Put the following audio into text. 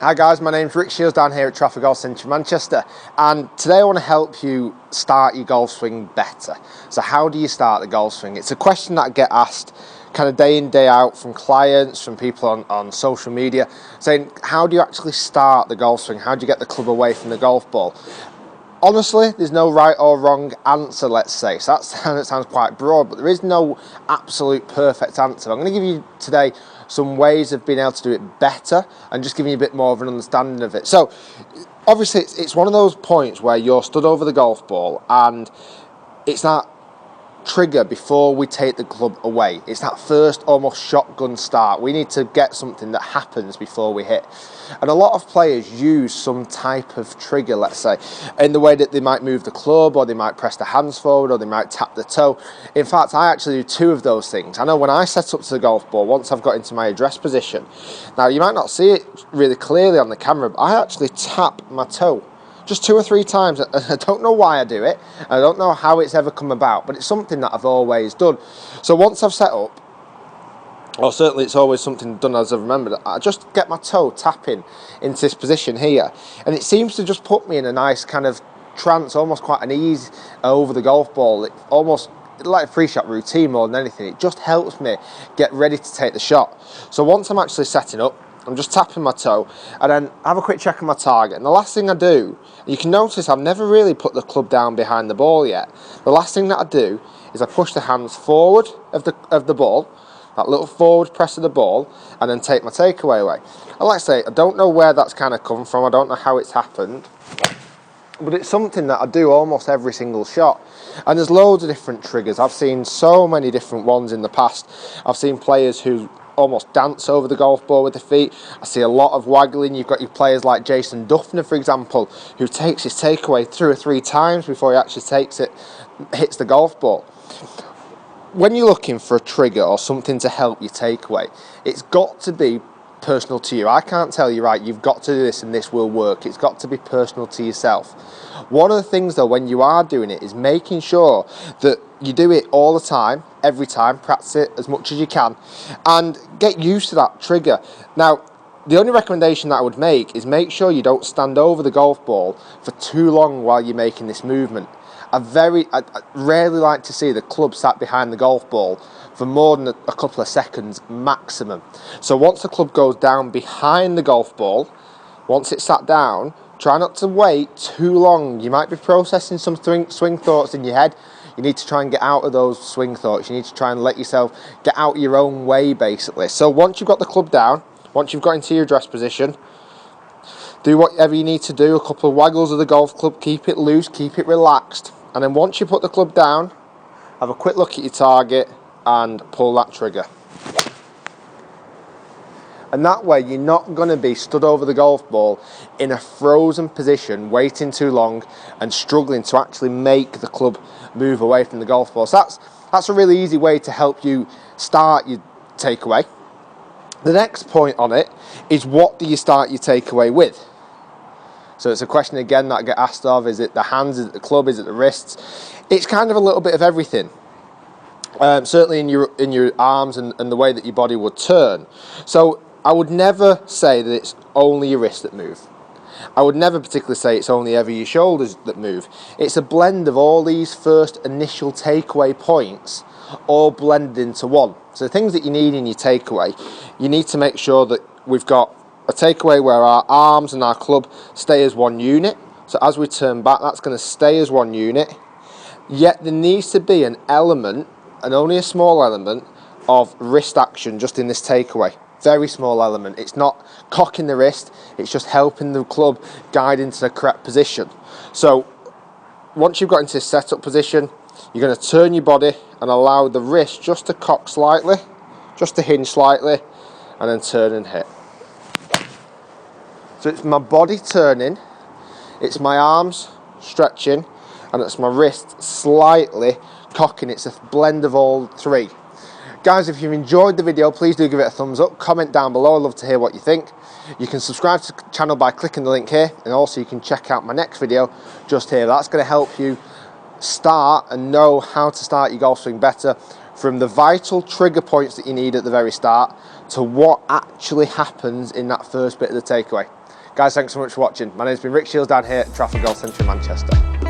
Hi guys, my name's Shiels down here at Trafford Golf Centre in Manchester, and today I want to help you start your golf swing better. So how do you start the golf swing? It's a question that I get asked kind of day in, day out from clients, from people on social media, saying how do you actually start the golf swing? How do you get the club away from the golf ball? Honestly, there's no right or wrong answer, let's say. So that sounds quite broad, but there is no absolute perfect answer. I'm going to give you today some ways of being able to do it better and just giving you a bit more of an understanding of it. So obviously it's one of those points where you're stood over the golf ball and it's that trigger before we take the club away. It's that first almost shotgun start. We need to get something that happens before we hit. And a lot of players use some type of trigger, let's say, in the way that they might move the club, or they might press the hands forward, or they might tap the toe. In fact, I actually do two of those things. I know when I set up to the golf ball, once I've got into my address position, now you might not see it really clearly on the camera, but I actually tap my toe just 2 or 3 times. I don't know why I do it. I don't know how it's ever come about, but it's something that I've always done. So once I've set up, or certainly it's always something done as I've remembered, I just get my toe tapping into this position here, and it seems to just put me in a nice kind of trance, almost quite an ease over the golf ball. It almost like a pre-shot routine more than anything. It just helps me get ready to take the shot. So once I'm actually setting up, I'm just tapping my toe and then have a quick check on my target. And the last thing I do, you can notice I've never really put the club down behind the ball yet. The last thing that I do is I push the hands forward of the ball, that little forward press of the ball, and then take my takeaway away. And like I say, I don't know where that's kind of come from. I don't know how it's happened, but it's something that I do almost every single shot. And there's loads of different triggers. I've seen so many different ones in the past. I've seen players who almost dance over the golf ball with their feet. I see a lot of waggling. You've got your players like Jason Duffner, for example, who takes his takeaway 2 or 3 times before he actually hits the golf ball. When you're looking for a trigger or something to help your takeaway, it's got to be personal to you. I can't tell you, right, you've got to do this and this will work. It's got to be personal to yourself. One of the things though, when you are doing it, is making sure that you do it all the time, every time, practice it as much as you can, and get used to that trigger. Now, the only recommendation that I would make is make sure you don't stand over the golf ball for too long while you're making this movement. I rarely like to see the club sat behind the golf ball for more than a couple of seconds maximum. So once the club goes down behind the golf ball, once it's sat down, try not to wait too long. You might be processing some swing thoughts in your head. You need to try and get out of those swing thoughts. You need to try and let yourself get out your own way, basically. So once you've got the club down, once you've got into your address position, do whatever you need to do. A couple of waggles of the golf club, keep it loose, keep it relaxed. And then once you put the club down, have a quick look at your target and pull that trigger. And that way you're not going to be stood over the golf ball in a frozen position, waiting too long and struggling to actually make the club move away from the golf ball. So that's a really easy way to help you start your takeaway. The next point on it is, what do you start your takeaway with? So it's a question again that I get asked of. Is it the hands, is it the club, is it the wrists? It's kind of a little bit of everything. Certainly in your arms and the way that your body would turn. So I would never say that it's only your wrists that move. I would never particularly say it's only ever your shoulders that move. It's a blend of all these first initial takeaway points all blended into one. So the things that you need in your takeaway, you need to make sure that we've got a takeaway where our arms and our club stay as one unit. So as we turn back, that's going to stay as one unit. Yet there needs to be an element, and only a small element, of wrist action just in this takeaway. Very small element. It's not cocking the wrist, it's just helping the club guide into the correct position. So once you've got into this setup position, you're going to turn your body and allow the wrist just to cock slightly, just to hinge slightly, and then turn and hit. So it's my body turning, it's my arms stretching, and it's my wrist slightly cocking. It's a blend of all three. Guys, if you've enjoyed the video, please do give it a thumbs up, comment down below. I'd love to hear what you think. You can subscribe to the channel by clicking the link here, and also you can check out my next video just here. That's going to help you start and know how to start your golf swing better, from the vital trigger points that you need at the very start to what actually happens in that first bit of the takeaway. Guys, thanks so much for watching. My name's been Rick Shiels down here at Trafford Golf Centre in Manchester.